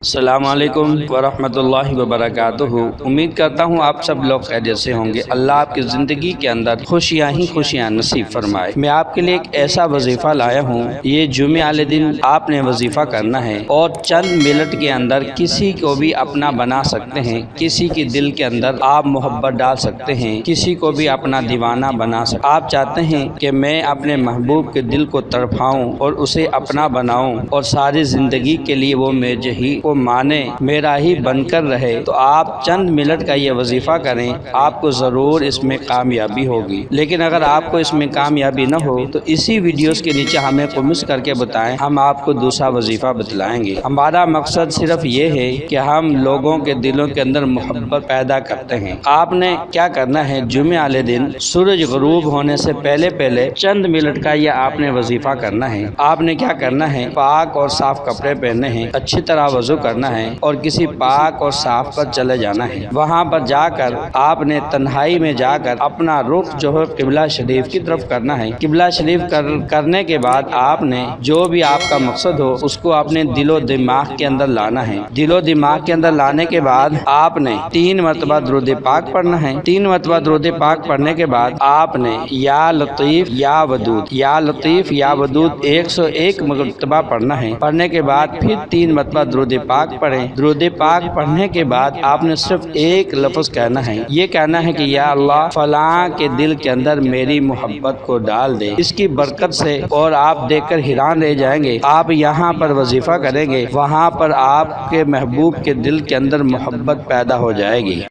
السلام علیکم ورحمۃ اللہ وبرکاتہ۔ امید کرتا ہوں آپ سب لوگ خیریت سے ہوں گے۔ اللہ آپ کی زندگی کے اندر خوشیاں ہی خوشیاں نصیب فرمائے۔ میں آپ کے لیے ایک ایسا وظیفہ لایا ہوں، یہ جمعے والے دن آپ نے وظیفہ کرنا ہے اور چند منٹ کے اندر کسی کو بھی اپنا بنا سکتے ہیں، کسی کے دل کے اندر آپ محبت ڈال سکتے ہیں، کسی کو بھی اپنا دیوانہ بنا سکتے ہیں۔ آپ چاہتے ہیں کہ میں اپنے محبوب کے دل کو تڑپاؤں اور اسے اپنا بناؤں اور ساری زندگی کے لیے وہ میرے ہی مانے، میرا ہی بن کر رہے، تو آپ چند منٹ کا یہ وظیفہ کریں، آپ کو ضرور اس میں کامیابی ہوگی۔ لیکن اگر آپ کو اس میں کامیابی نہ ہو تو اسی ویڈیوز کے نیچے ہمیں کمنٹس کر کے بتائیں، ہم آپ کو دوسرا وظیفہ بتلائیں گے۔ ہمارا مقصد صرف یہ ہے کہ ہم لوگوں کے دلوں کے اندر محبت پیدا کرتے ہیں۔ آپ نے کیا کرنا ہے، جمعے والے دن سورج غروب ہونے سے پہلے چند منٹ کا یہ آپ نے وظیفہ کرنا ہے۔ آپ نے کیا کرنا ہے، پاک اور صاف کپڑے پہننے ہیں، اچھی طرح وضو کرنا ہے اور کسی پاک اور صاف پر چلے جانا ہے۔ وہاں پر جا کر آپ نے تنہائی میں جا کر اپنا رخ جو ہے قبلہ شریف کی طرف کرنا ہے۔ قبلہ شریف کرنے کے بعد آپ نے جو بھی آپ کا مقصد ہو اس کو اپنے دل و دماغ کے اندر لانا ہے۔ دل و دماغ کے اندر لانے کے بعد آپ نے 3 مرتبہ درود پاک پڑھنا ہے۔ 3 مرتبہ درود پاک پڑھنے کے بعد آپ نے یا لطیف یا ودود، یا لطیف یا ودود 101 مرتبہ پڑھنا ہے۔ پڑھنے کے بعد پھر 3 مرتبہ درود پاک پڑھیں۔ درود پاک پڑھنے کے بعد آپ نے صرف ایک لفظ کہنا ہے، یہ کہنا ہے کہ یا اللہ فلاں کے دل کے اندر میری محبت کو ڈال دے۔ اس کی برکت سے اور آپ دیکھ کر حیران رہ جائیں گے، آپ یہاں پر وظیفہ کریں گے، وہاں پر آپ کے محبوب کے دل کے اندر محبت پیدا ہو جائے گی۔